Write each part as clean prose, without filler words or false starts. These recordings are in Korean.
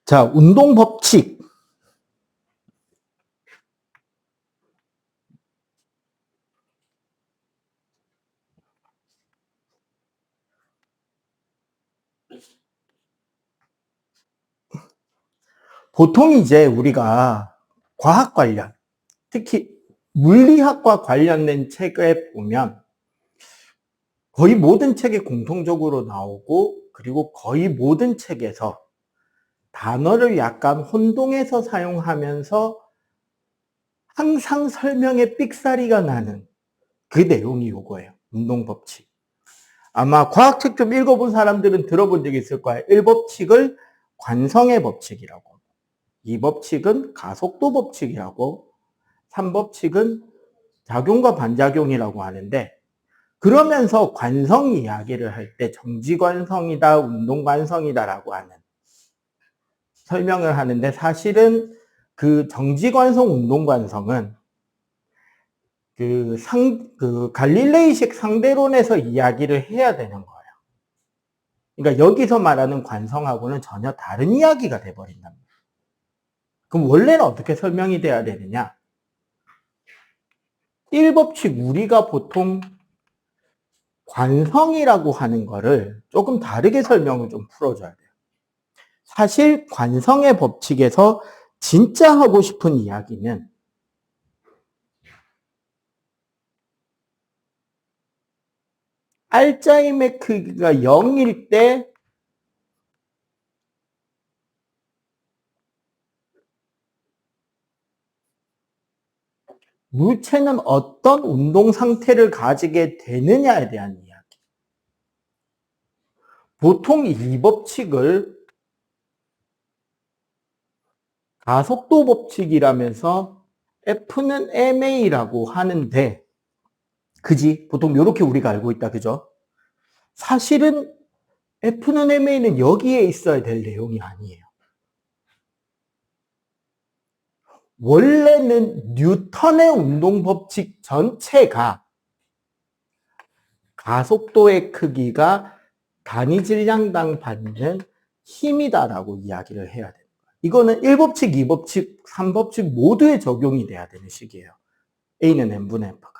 자, 운동 법칙. 보통 이제 우리가 과학 관련, 특히 물리학과 관련된 책에 보면 거의 모든 책에 공통적으로 나오고, 그리고 거의 모든 책에서 단어를 약간 혼동해서 사용하면서 항상 설명에 삑사리가 나는 그 내용이 요거예요. 운동 법칙. 아마 과학책 좀 읽어본 사람들은 들어본 적이 있을 거예요. 1법칙을 관성의 법칙이라고, 2법칙은 가속도 법칙이라고, 3법칙은 작용과 반작용이라고 하는데, 그러면서 관성 이야기를 할 때 정지관성이다, 운동관성이다라고 하는 설명을 하는데, 사실은 그 정지관성, 운동관성은 그 갈릴레이식 상대론에서 이야기를 해야 되는 거예요. 그러니까 여기서 말하는 관성하고는 전혀 다른 이야기가 돼버린답니다. 그럼 원래는 어떻게 설명이 돼야 되느냐? 1법칙, 우리가 보통 관성이라고 하는 거를 조금 다르게 설명을 좀 풀어줘야 돼요. 사실 관성의 법칙에서 진짜 하고 싶은 이야기는 알짜임의 크기가 0일 때 물체는 어떤 운동 상태를 가지게 되느냐에 대한 이야기. 보통 이 법칙을 가속도 법칙이라면서 F는 ma라고 하는데, 그지? 보통 이렇게 우리가 알고 있다, 그죠? 사실은 F는 ma는 여기에 있어야 될 내용이 아니에요. 원래는 뉴턴의 운동 법칙 전체가 가속도의 크기가 단위 질량당 받는 힘이다라고 이야기를 해야 돼요. 이거는 1법칙, 2법칙, 3법칙 모두에 적용이 돼야 되는 식이에요. A는 n분의 F가.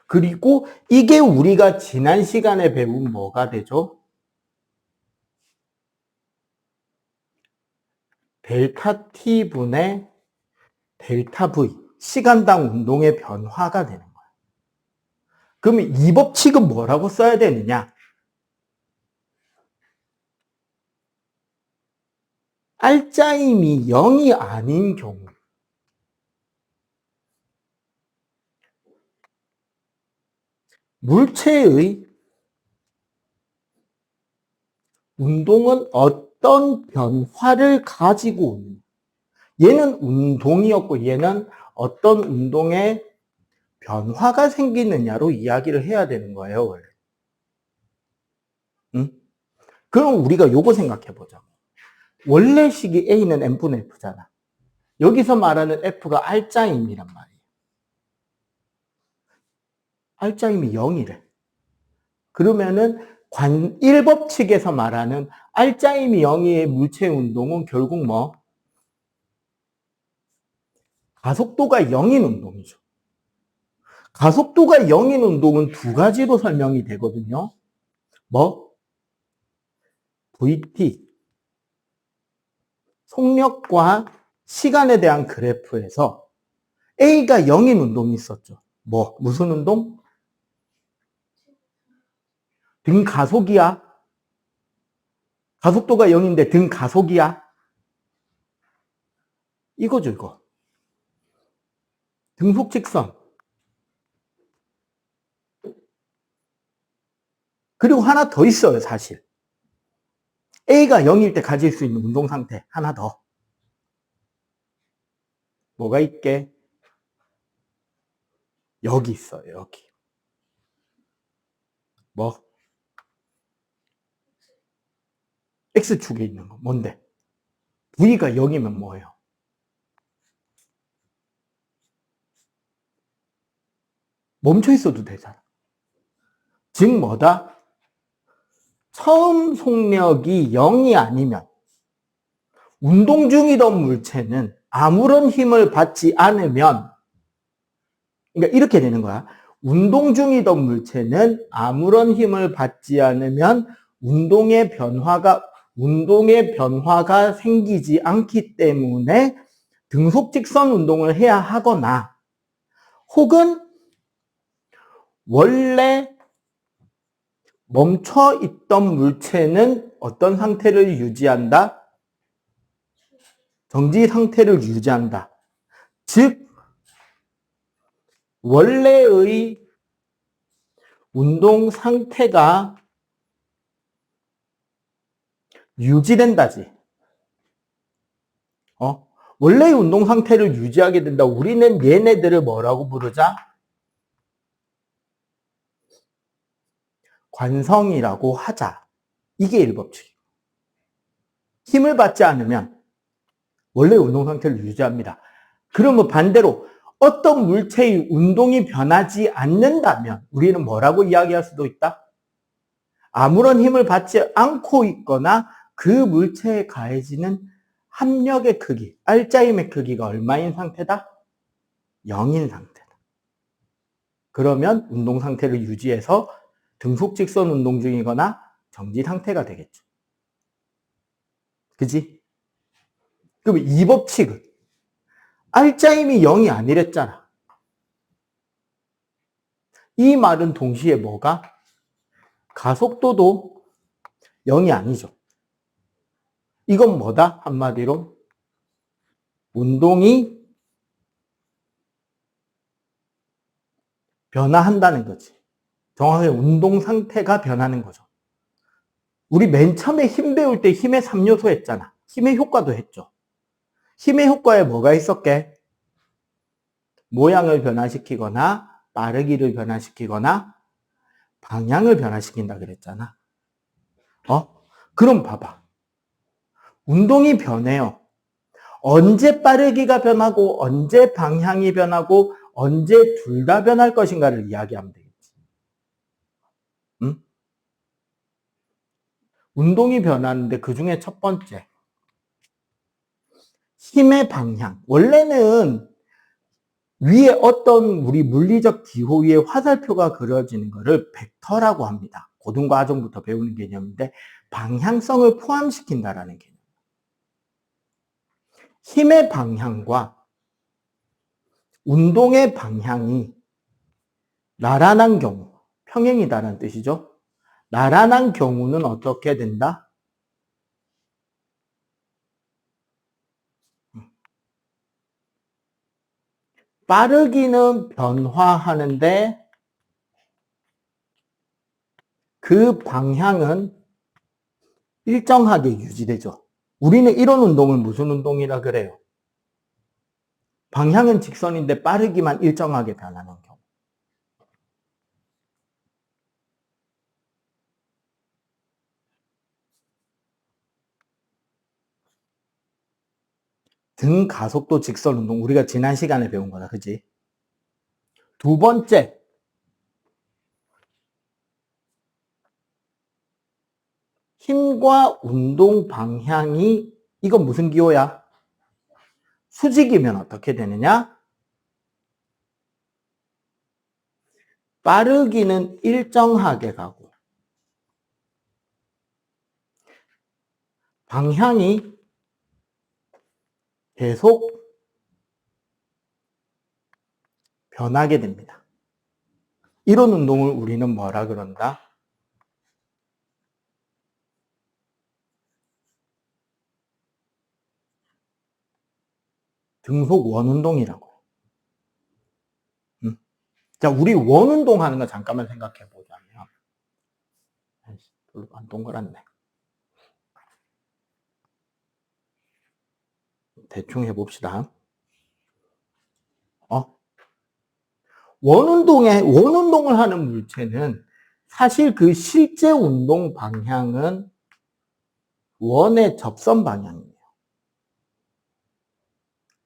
그리고 이게 우리가 지난 시간에 배운 뭐가 되죠? 델타 T분의 델타 V, 시간당 운동의 변화가 되는 거예요. 그러면 이 법칙은 뭐라고 써야 되느냐? 알짜임이 0이 아닌 경우, 물체의 운동은 어떤 변화를 가지고 오는, 얘는 운동이었고 얘는 어떤 운동에 변화가 생기느냐로 이야기를 해야 되는 거예요, 원래. 응? 그럼 우리가 요거 생각해 보자. 원래 식이 A는 n분의 F잖아. 여기서 말하는 F가 알짜임이란 말이에요. 알짜임이 0이래. 그러면은 1법칙에서 말하는 알짜임이 0의 물체 운동은 결국 뭐? 가속도가 0인 운동이죠. 가속도가 0인 운동은 두 가지로 설명이 되거든요. 뭐? VT, 속력과 시간에 대한 그래프에서 A가 0인 운동이 있었죠. 뭐? 무슨 운동? 등 가속이야. 가속도가 0인데 등 가속이야. 이거죠, 이거. 등속 직선. 그리고 하나 더 있어요, 사실. A가 0일 때 가질 수 있는 운동 상태 하나 더. 뭐가 있게? 여기 있어요, 여기. 뭐? X축에 있는 거. 뭔데? V가 0이면 뭐예요? 멈춰 있어도 되잖아. 즉 뭐다? 처음 속력이 0이 아니면 운동 중이던 물체는 아무런 힘을 받지 않으면, 그러니까 이렇게 되는 거야. 운동 중이던 물체는 아무런 힘을 받지 않으면 운동의 변화가 생기지 않기 때문에 등속 직선 운동을 해야 하거나, 혹은 원래 멈춰 있던 물체는 어떤 상태를 유지한다? 정지 상태를 유지한다. 즉, 원래의 운동 상태가 유지된다지. 원래의 운동 상태를 유지하게 된다. 우리는 얘네들을 뭐라고 부르자? 관성이라고 하자. 이게 1법칙. 힘을 받지 않으면 원래의 운동 상태를 유지합니다. 그러면 반대로 어떤 물체의 운동이 변하지 않는다면 우리는 뭐라고 이야기할 수도 있다? 아무런 힘을 받지 않고 있거나 그 물체에 가해지는 합력의 크기, 알짜임의 크기가 얼마인 상태다? 0인 상태다. 그러면 운동 상태를 유지해서 등속 직선 운동 중이거나 정지 상태가 되겠죠. 그지? 그럼 이 법칙은 알짜임이 0이 아니랬잖아. 이 말은 동시에 뭐가? 가속도도 0이 아니죠. 이건 뭐다? 한마디로 운동이 변화한다는 거지. 정확하게 운동 상태가 변하는 거죠. 우리 맨 처음에 힘 배울 때 힘의 3요소 했잖아. 힘의 효과도 했죠. 힘의 효과에 뭐가 있었게? 모양을 변화시키거나 빠르기를 변화시키거나 방향을 변화시킨다 그랬잖아. 그럼 봐봐. 운동이 변해요. 언제 빠르기가 변하고 언제 방향이 변하고 언제 둘 다 변할 것인가를 이야기하면 되겠지. 응? 운동이 변하는데 그 중에 첫 번째 힘의 방향. 원래는 위에 어떤 우리 물리적 기호 위에 화살표가 그려지는 것을 벡터라고 합니다. 고등과정부터 배우는 개념인데 방향성을 포함시킨다라는 개념. 힘의 방향과 운동의 방향이 나란한 경우, 평행이다라는 뜻이죠. 나란한 경우는 어떻게 된다? 빠르기는 변화하는데 그 방향은 일정하게 유지되죠. 우리는 이런 운동을 무슨 운동이라 그래요? 방향은 직선인데 빠르기만 일정하게 변하는 경우. 등 가속도 직선 운동, 우리가 지난 시간에 배운 거다, 그지? 두 번째, 힘과 운동 방향이, 이건 무슨 기호야? 수직이면 어떻게 되느냐? 빠르기는 일정하게 가고 방향이 계속 변하게 됩니다. 이런 운동을 우리는 뭐라 그런다? 등속 원운동이라고. 자, 우리 원운동 하는 거 잠깐만 생각해 보자면, 별로 안 동그랗네. 대충 해봅시다. 원운동을 하는 물체는 사실 그 실제 운동 방향은 원의 접선 방향이에요.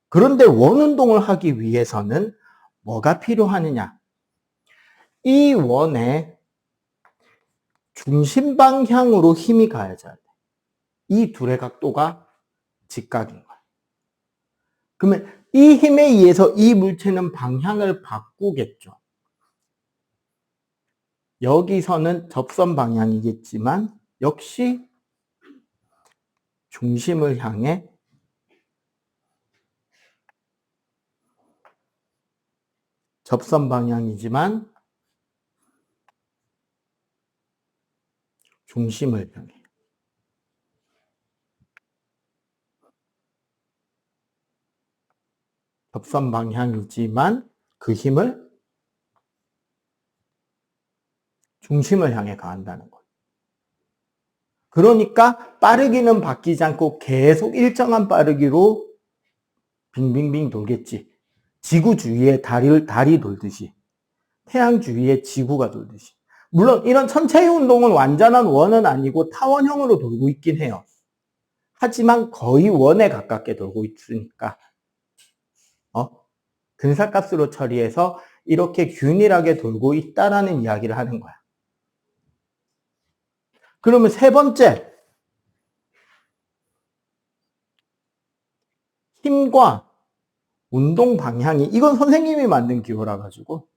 그런데 원운동을 하기 위해서는 뭐가 필요하느냐? 이 원의 중심 방향으로 힘이 가해져야 돼. 이 둘의 각도가 직각인 거야. 그러면 이 힘에 의해서 이 물체는 방향을 바꾸겠죠. 여기서는 접선 방향이겠지만 역시 중심을 향해 접선 방향이지만 중심을 향해 접선 방향이지만 그 힘을 중심을 향해 가한다는 거예요. 그러니까 빠르기는 바뀌지 않고 계속 일정한 빠르기로 빙빙빙 돌겠지. 지구 주위에 달이 돌듯이, 태양 주위에 지구가 돌듯이. 물론 이런 천체의 운동은 완전한 원은 아니고 타원형으로 돌고 있긴 해요. 하지만 거의 원에 가깝게 돌고 있으니까 근사값으로 처리해서 이렇게 균일하게 돌고 있다라는 이야기를 하는 거야. 그러면 세 번째, 힘과 운동 방향이, 이건 선생님이 만든 기호라 가지고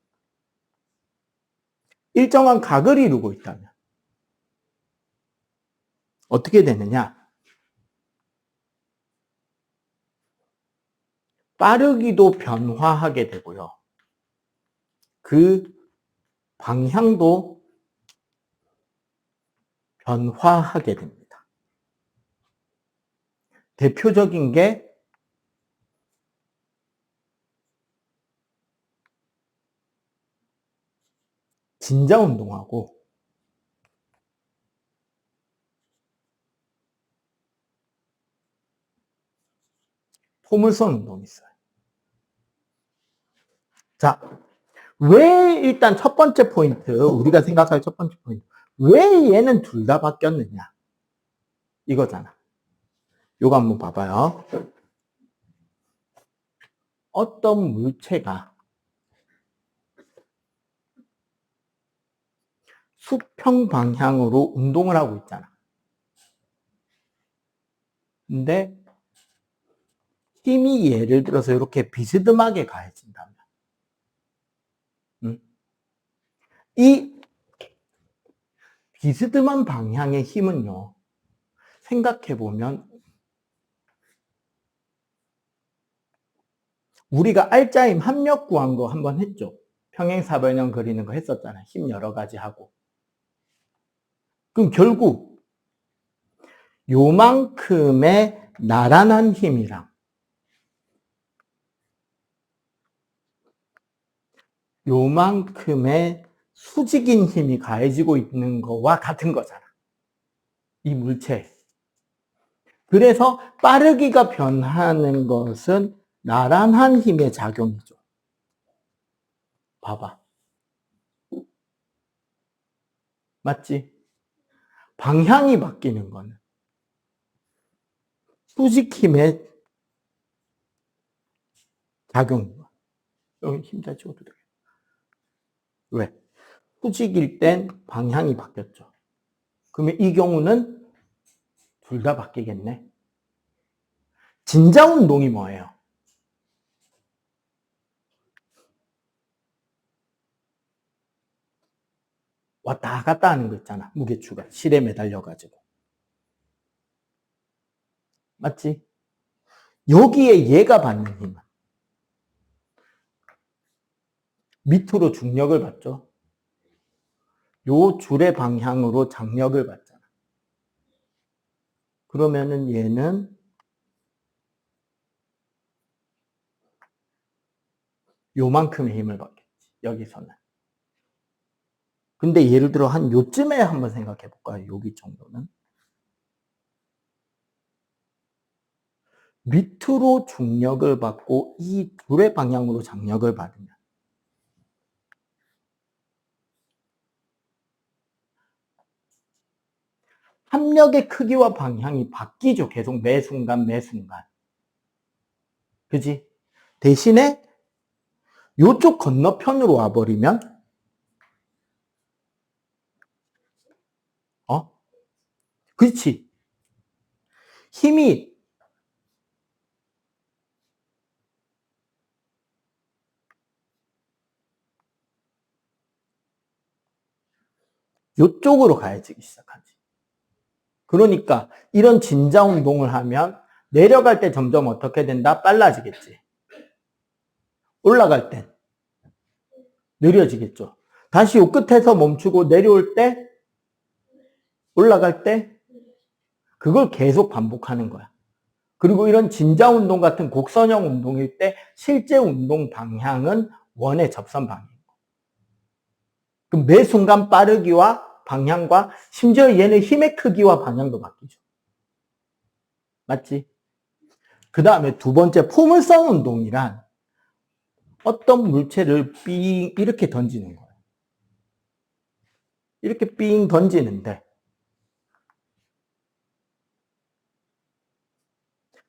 일정한 각을 이루고 있다면 어떻게 되느냐? 빠르기도 변화하게 되고요. 그 방향도 변화하게 됩니다. 대표적인 게 진자 운동하고 포물선 운동이 있어요. 자, 왜 일단 첫 번째 포인트, 우리가 생각할 첫 번째 포인트, 왜 얘는 둘 다 바뀌었느냐? 이거잖아. 요거 한번 봐봐요. 어떤 물체가 수평 방향으로 운동을 하고 있잖아. 근데 힘이 예를 들어서 이렇게 비스듬하게 가해진다면, 이 비스듬한 방향의 힘은요, 생각해보면 우리가 알짜임 합력 구한 거 한번 했죠. 평행사변형 그리는 거 했었잖아요. 힘 여러 가지 하고. 그럼 결국 요만큼의 나란한 힘이랑 요만큼의 수직인 힘이 가해지고 있는 거와 같은 거잖아. 이 물체. 그래서 빠르기가 변하는 것은 나란한 힘의 작용이죠. 봐봐. 맞지? 방향이 바뀌는 거는 수직 힘의 작용이야. 여기 힘잘 찍어도 돼. 왜? 수직일 땐 방향이 바뀌었죠. 그러면 이 경우는 둘 다 바뀌겠네. 진자 운동이 뭐예요? 왔다 갔다 하는 거 있잖아. 무게추가 실에 매달려가지고. 맞지? 여기에 얘가 받는 힘은 밑으로 중력을 받죠. 요 줄의 방향으로 장력을 받잖아. 그러면은 얘는 요만큼의 힘을 받겠지. 여기서는. 근데 예를 들어 한 요쯤에 한번 생각해 볼까요? 여기 정도는. 밑으로 중력을 받고 이 줄의 방향으로 장력을 받으면 합력의 크기와 방향이 바뀌죠. 계속 매 순간 매 순간. 그지? 대신에 요쪽 건너편으로 와버리면 그렇지. 힘이 요쪽으로 가해지기 시작하지. 그러니까 이런 진자 운동을 하면 내려갈 때 점점 어떻게 된다? 빨라지겠지. 올라갈 땐 느려지겠죠. 다시 요 끝에서 멈추고 내려올 때, 올라갈 때 그걸 계속 반복하는 거야. 그리고 이런 진자 운동 같은 곡선형 운동일 때 실제 운동 방향은 원의 접선 방향이고, 그럼 매 순간 빠르기와 방향과 심지어 얘는 힘의 크기와 방향도 바뀌죠. 맞지? 그 다음에 두 번째, 포물선 운동이란 어떤 물체를 삥 이렇게 던지는 거예요. 이렇게 삥 던지는데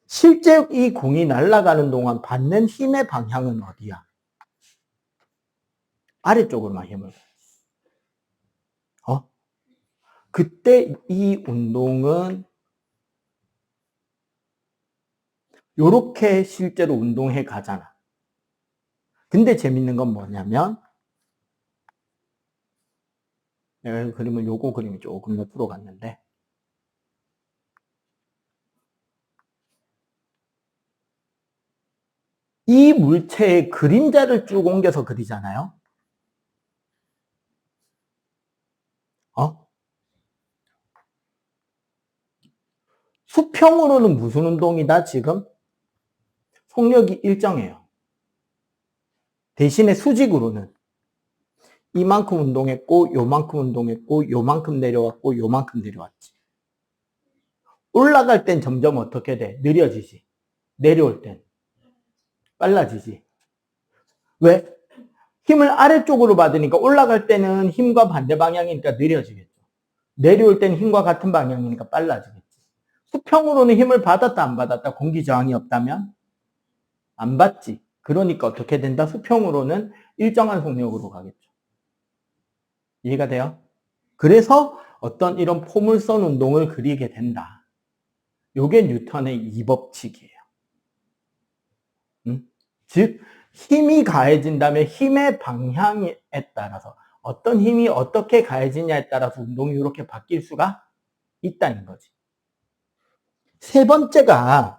실제 이 공이 날아가는 동안 받는 힘의 방향은 어디야? 아래쪽으로만 힘을 어? 그때 이 운동은 요렇게 실제로 운동해 가잖아. 근데 재밌는 건 뭐냐면 내가 그림을 요거 그림이 조금 옆으로 갔는데 이 물체의 그림자를 쭉 옮겨서 그리잖아요. 수평으로는 무슨 운동이다 지금? 속력이 일정해요. 대신에 수직으로는 이만큼 운동했고 요만큼 운동했고 요만큼 내려왔고 요만큼 내려왔지. 올라갈 땐 점점 어떻게 돼? 느려지지. 내려올 땐 빨라지지. 왜? 힘을 아래쪽으로 받으니까 올라갈 때는 힘과 반대 방향이니까 느려지겠죠. 내려올 때는 힘과 같은 방향이니까 빨라지겠지. 수평으로는 힘을 받았다 안 받았다 공기 저항이 없다면 안 받지. 그러니까 어떻게 된다? 수평으로는 일정한 속력으로 가겠죠. 이해가 돼요? 그래서 어떤 이런 포물선 운동을 그리게 된다. 요게 뉴턴의 이법칙이에요. 즉 힘이 가해진다면 힘의 방향에 따라서 어떤 힘이 어떻게 가해지냐에 따라서 운동이 이렇게 바뀔 수가 있다는 거지. 세 번째가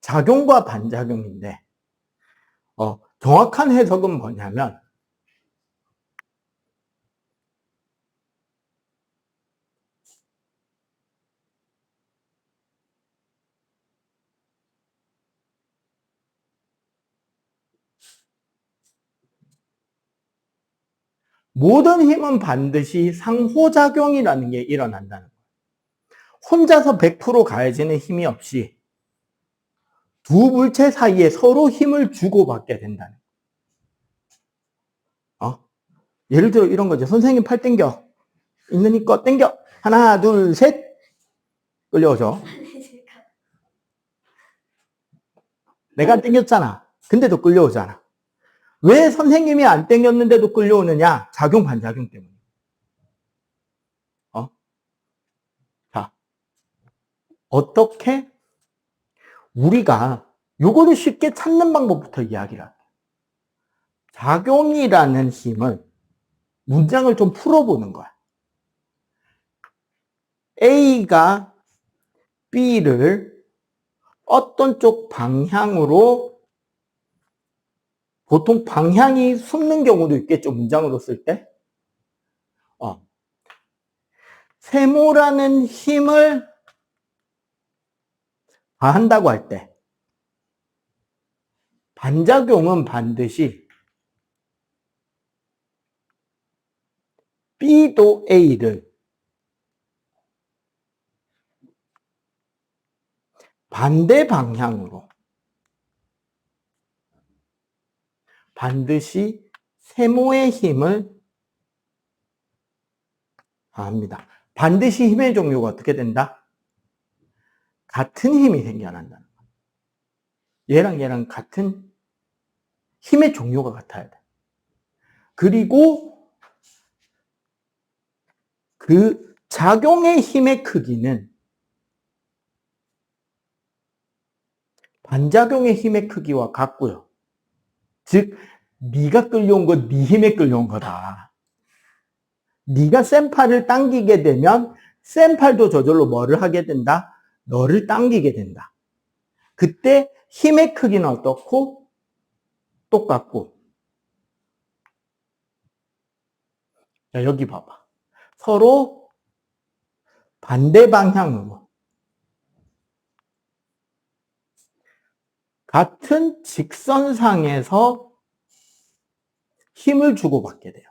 작용과 반작용인데 정확한 해석은 뭐냐면 모든 힘은 반드시 상호작용이라는 게 일어난다는 거예요. 혼자서 100% 가해지는 힘이 없이 두 물체 사이에 서로 힘을 주고받게 된다는 거예요. 예를 들어 이런 거죠. 선생님 팔 땡겨. 있는 힘껏 땡겨. 하나, 둘, 셋. 끌려오죠. 내가 땡겼잖아. 근데도 끌려오잖아. 왜 선생님이 안 땡겼는데도 끌려오느냐? 작용, 반작용 때문에. 자, 어떻게 우리가 요거를 쉽게 찾는 방법부터 이야기를 할게요. 작용이라는 힘을 문장을 좀 풀어보는 거야. A가 B를 어떤 쪽 방향으로, 보통 방향이 숨는 경우도 있겠죠, 문장으로 쓸 때. 세모라는 힘을 가한다고 할 때, 반작용은 반드시 B도 A를 반대 방향으로 반드시 세모의 힘을 가합니다. 반드시 힘의 종류가 어떻게 된다? 같은 힘이 생겨난다는 거예요. 얘랑 얘랑 같은 힘의 종류가 같아야 돼. 그리고 그 작용의 힘의 크기는 반작용의 힘의 크기와 같고요. 즉, 네가 끌려온 건 네 힘에 끌려온 거다. 네가 센 팔을 당기게 되면 센 팔도 저절로 뭐를 하게 된다? 너를 당기게 된다. 그때 힘의 크기는 어떻고? 똑같고. 자, 여기 봐봐. 서로 반대 방향으로 같은 직선상에서 힘을 주고받게 돼요.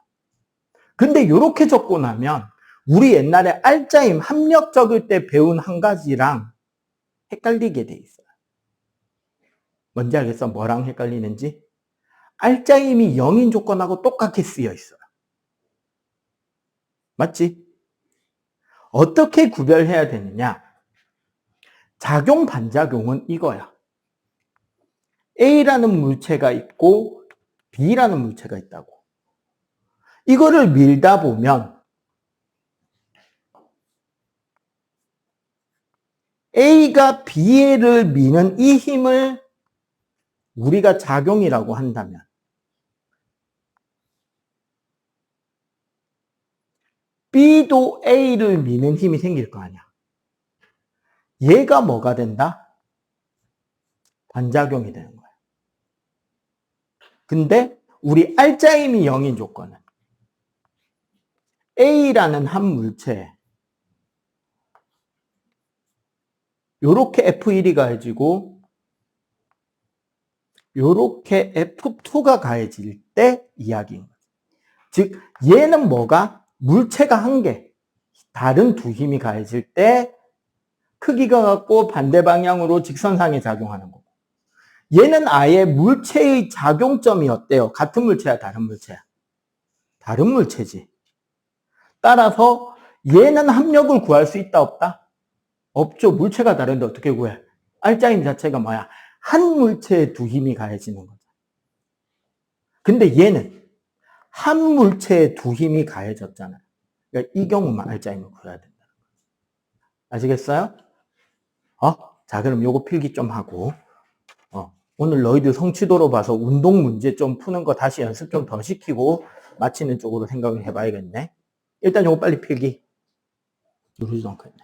근데 이렇게 적고 나면 우리 옛날에 알짜임 합력 적을 때 배운 한 가지랑 헷갈리게 돼 있어요. 뭔지 알겠어? 뭐랑 헷갈리는지? 알짜임이 0인 조건하고 똑같게 쓰여 있어요. 맞지? 어떻게 구별해야 되느냐? 작용, 반작용은 이거야. A라는 물체가 있고 B라는 물체가 있다고. 이거를 밀다 보면 A가 B를 미는 이 힘을 우리가 작용이라고 한다면 B도 A를 미는 힘이 생길 거 아니야. 얘가 뭐가 된다? 반작용이 되는 거야. 근데 우리 알짜임이 0인 조건은 A라는 한 물체에 요렇게 F1이 가해지고 요렇게 F2가 가해질 때 이야기인 거죠. 즉 얘는 뭐가? 물체가 한 개, 다른 두 힘이 가해질 때 크기가 같고 반대 방향으로 직선상에 작용하는 거고, 얘는 아예 물체의 작용점이 어때요? 같은 물체야, 다른 물체야? 다른 물체지. 따라서 얘는 합력을 구할 수 있다, 없다? 없죠. 물체가 다른데 어떻게 구해? 알짜임 자체가 뭐야? 한 물체에 두 힘이 가해지는 거죠. 근데 얘는 한 물체에 두 힘이 가해졌잖아요. 그러니까 이 경우만 알짜임을 구해야 된다. 아시겠어요? 자, 그럼 요거 필기 좀 하고, 오늘 너희들 성취도로 봐서 운동 문제 좀 푸는 거 다시 연습 좀 더 시키고 마치는 쪽으로 생각을 해봐야겠네. 일단 요거 빨리 필기. 누르지도 않겠네.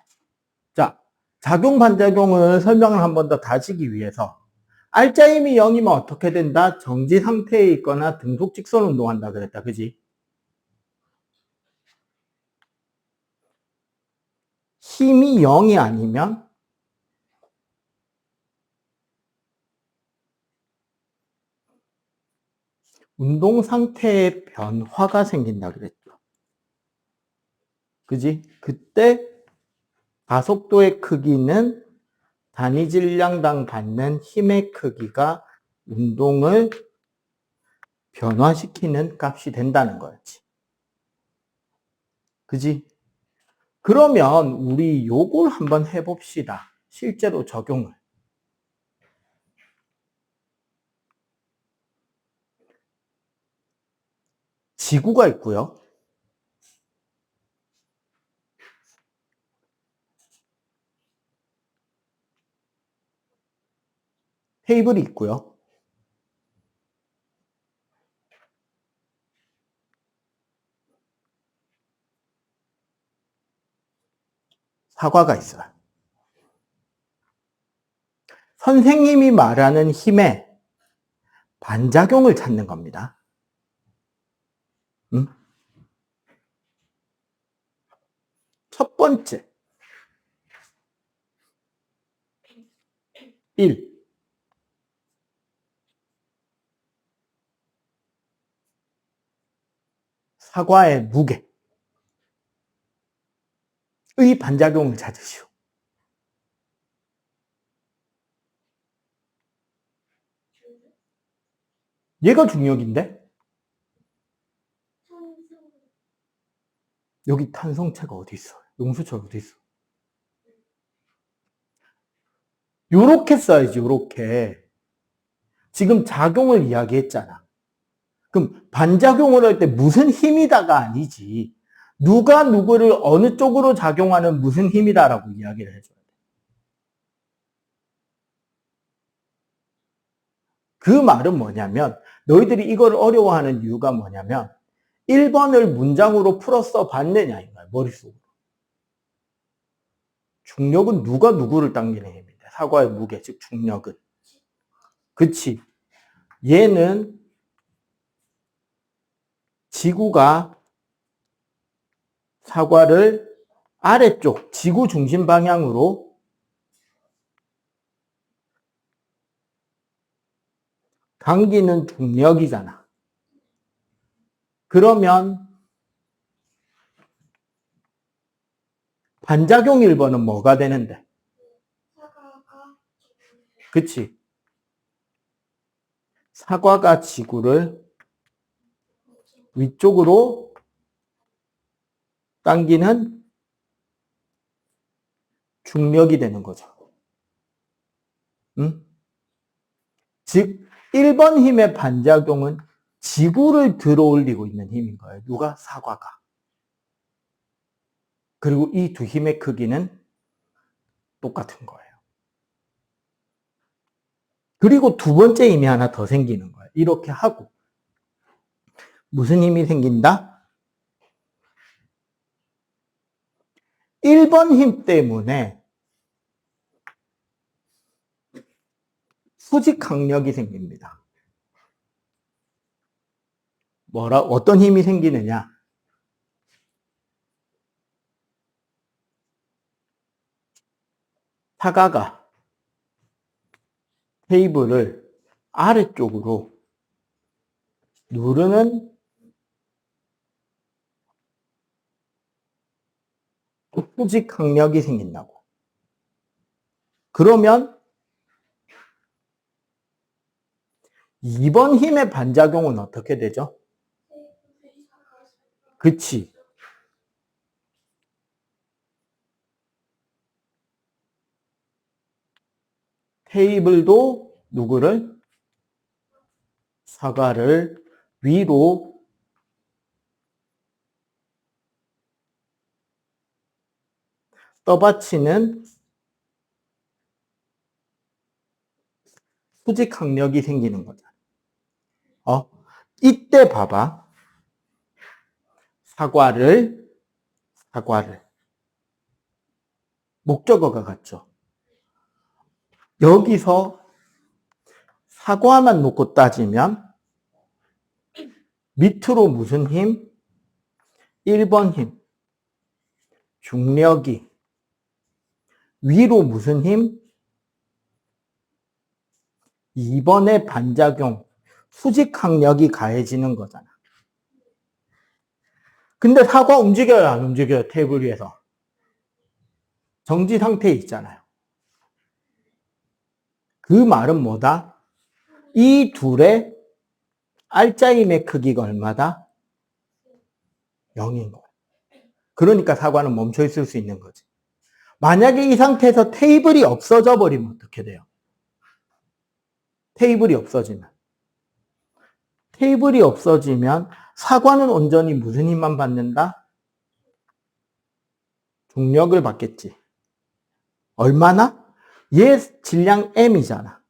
자, 작용, 반작용을 설명을 한 번 더 다지기 위해서 알짜임이 0이면 어떻게 된다? 정지 상태에 있거나 등속 직선 운동한다 그랬다. 그지? 힘이 0이 아니면 운동 상태의 변화가 생긴다 그랬죠. 그지? 그때 가속도의 크기는 단위 질량당 받는 힘의 크기가 운동을 변화시키는 값이 된다는 거였지. 그지? 그러면 우리 요걸 한번 해봅시다. 실제로 적용을. 지구가 있고요. 테이블이 있고요. 사과가 있어요. 선생님이 말하는 힘의 반작용을 찾는 겁니다. 응? 첫 번째, 1. 사과의 무게의 반작용을 찾으시오. 얘가 중력인데? 여기 탄성체가 어디 있어? 용수체가 어디 있어? 요렇게 써야지, 요렇게. 지금 작용을 이야기했잖아. 그럼 반작용을 할 때 무슨 힘이다가 아니지. 누가 누구를 어느 쪽으로 작용하는 무슨 힘이다라고 이야기를 해줘야 돼. 그 말은 뭐냐면 너희들이 이걸 어려워하는 이유가 뭐냐면 1번을 문장으로 풀어서 봤느냐 이거야. 머릿속으로. 중력은 누가 누구를 당기는 힘인데 사과의 무게 즉 중력은. 그치. 얘는 지구가 사과를 아래쪽 지구 중심 방향으로 당기는 중력이잖아. 그러면 반작용 1번은 뭐가 되는데? 그치? 사과가 지구를 위쪽으로 당기는 중력이 되는 거죠. 응? 즉 1번 힘의 반작용은 지구를 들어올리고 있는 힘인 거예요. 누가? 사과가. 그리고 이 두 힘의 크기는 똑같은 거예요. 그리고 두 번째 힘이 하나 더 생기는 거예요. 이렇게 하고 무슨 힘이 생긴다? 1번 힘 때문에 수직 강력이 생깁니다. 어떤 힘이 생기느냐? 사과가 테이블을 아래쪽으로 누르는 수직 강력이 생긴다고. 그러면 2번 힘의 반작용은 어떻게 되죠? 그치. 테이블도 누구를? 사과를 위로 떠받치는 수직 강력이 생기는 거죠. 이때 봐봐. 사과를 목적어가 같죠. 여기서 사과만 놓고 따지면 밑으로 무슨 힘? 1번 힘. 중력이. 위로 무슨 힘? 2번의 반작용. 수직항력이 가해지는 거잖아. 근데 사과 움직여요, 안 움직여요? 테이블 위에서. 정지 상태에 있잖아요. 그 말은 뭐다? 이 둘의 알짜힘의 크기가 얼마다? 0인 거야. 그러니까 사과는 멈춰 있을 수 있는 거지. 만약에 이 상태에서 테이블이 없어져 버리면 어떻게 돼요? 테이블이 없어지면 사과는 온전히 무슨 힘만 받는다? 중력을 받겠지. 얼마나? 얘 질량 m이잖아.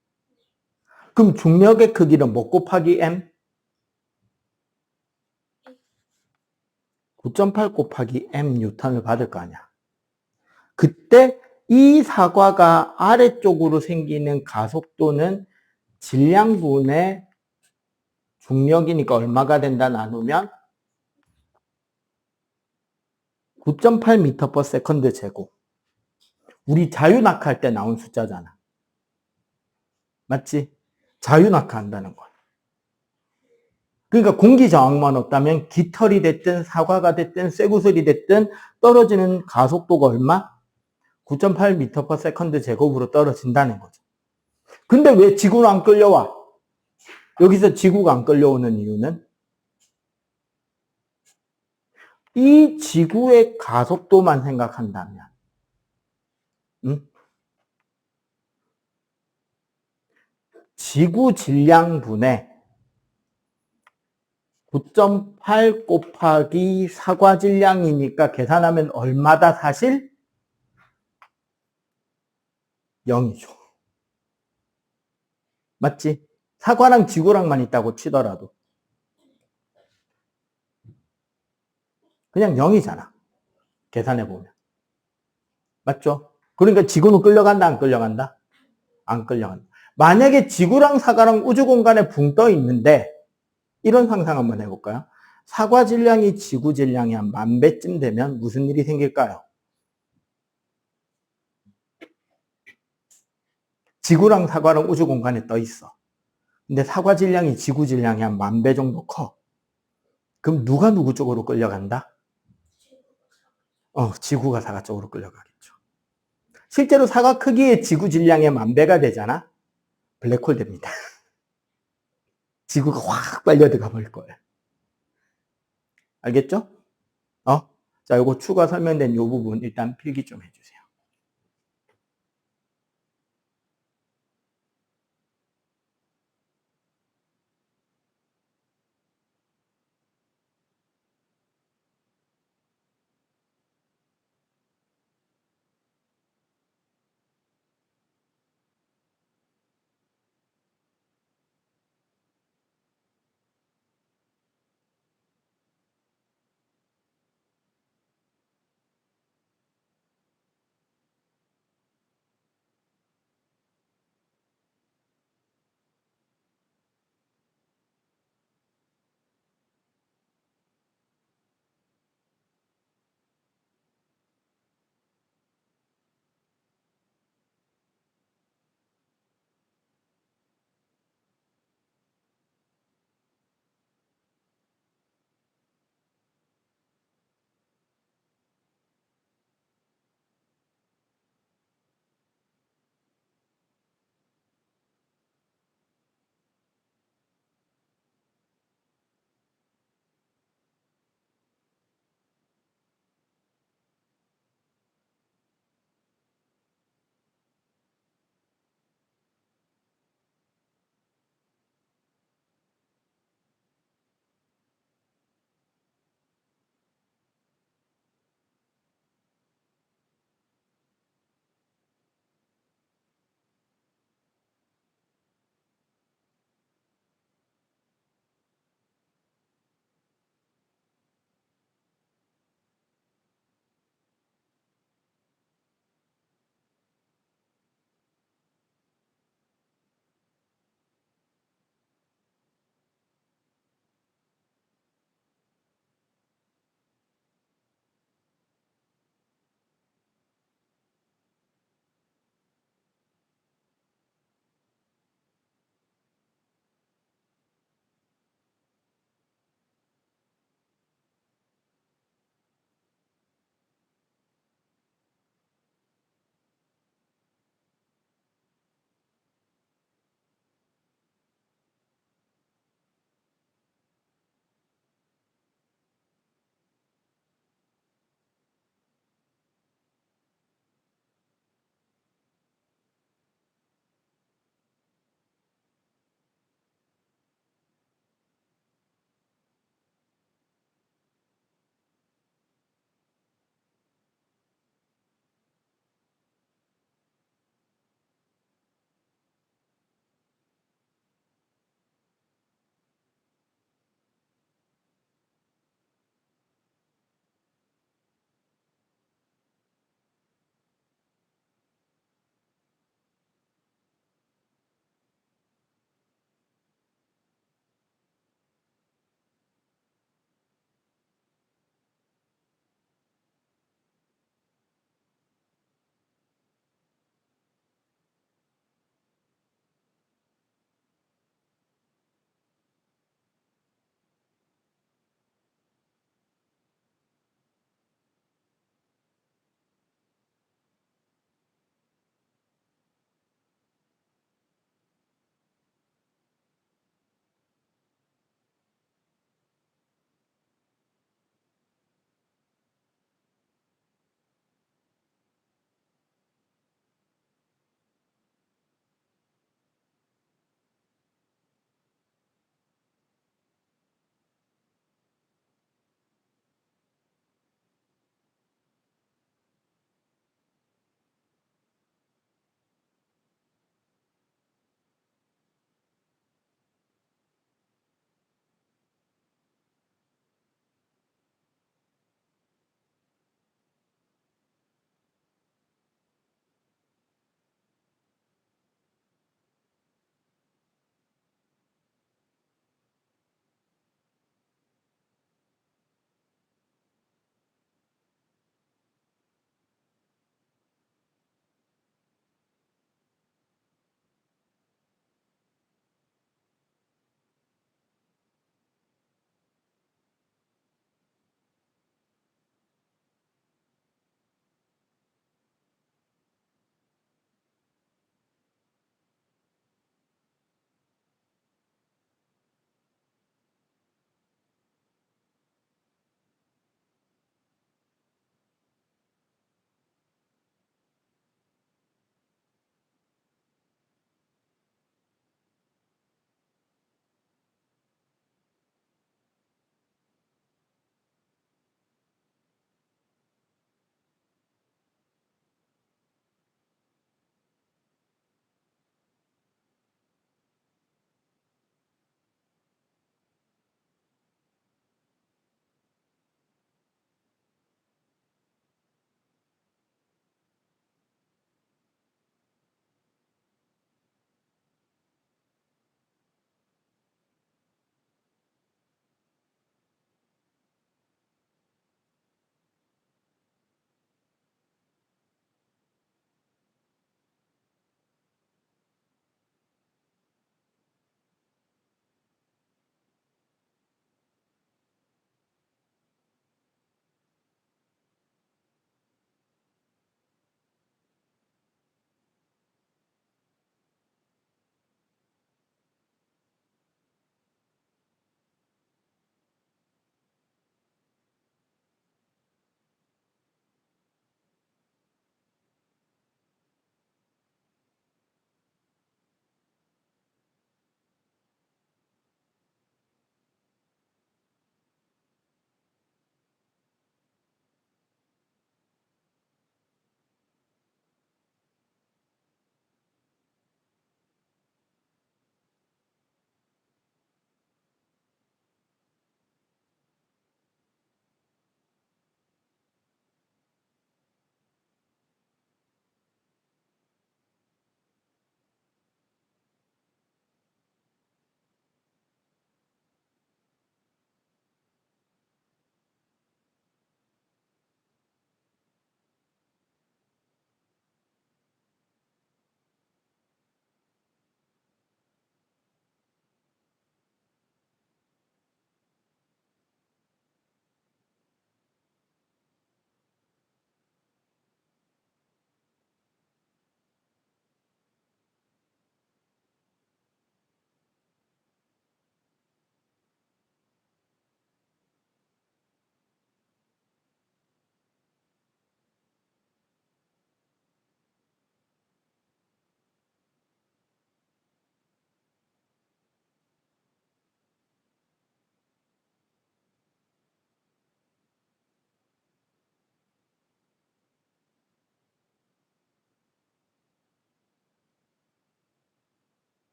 그럼 중력의 크기는 뭐 곱하기 m? 9.8 곱하기 m 뉴턴을 받을 거 아니야. 그때 이 사과가 아래쪽으로 생기는 가속도는 질량분의 중력이니까 얼마가 된다 나누면 9.8m/s 제곱. 우리 자유낙하할 때 나온 숫자잖아. 맞지? 자유낙하 한다는 거야. 그러니까 공기 저항만 없다면 깃털이 됐든 사과가 됐든 쇠구슬이 됐든 떨어지는 가속도가 얼마? 9.8m/s 제곱으로 떨어진다는 거죠. 근데 왜 지구는 안 끌려와? 여기서 지구가 안 끌려오는 이유는 이 지구의 가속도만 생각한다면 지구 질량분의 9.8 곱하기 사과 질량이니까 계산하면 얼마다 사실? 0이죠. 맞지? 사과랑 지구랑만 있다고 치더라도 그냥 0이잖아. 계산해보면. 맞죠? 그러니까 지구는 끌려간다, 안 끌려간다? 안 끌려간다. 만약에 지구랑 사과랑 우주 공간에 붕 떠 있는데 이런 상상 한번 해볼까요? 사과 질량이 지구 질량이 한 10,000배쯤 되면 무슨 일이 생길까요? 지구랑 사과랑 우주 공간에 떠 있어. 근데 사과 질량이 지구 질량이 한 10,000배 정도 커. 그럼 누가 누구 쪽으로 끌려간다? 지구가 사과 쪽으로 끌려가겠죠. 실제로 사과 크기의 지구 질량의 10,000배가 되잖아? 블랙홀 됩니다. 지구가 확 빨려 들어가 버릴 거예요. 알겠죠? 자, 요거 추가 설명된 요 부분 일단 필기 좀 해주세요.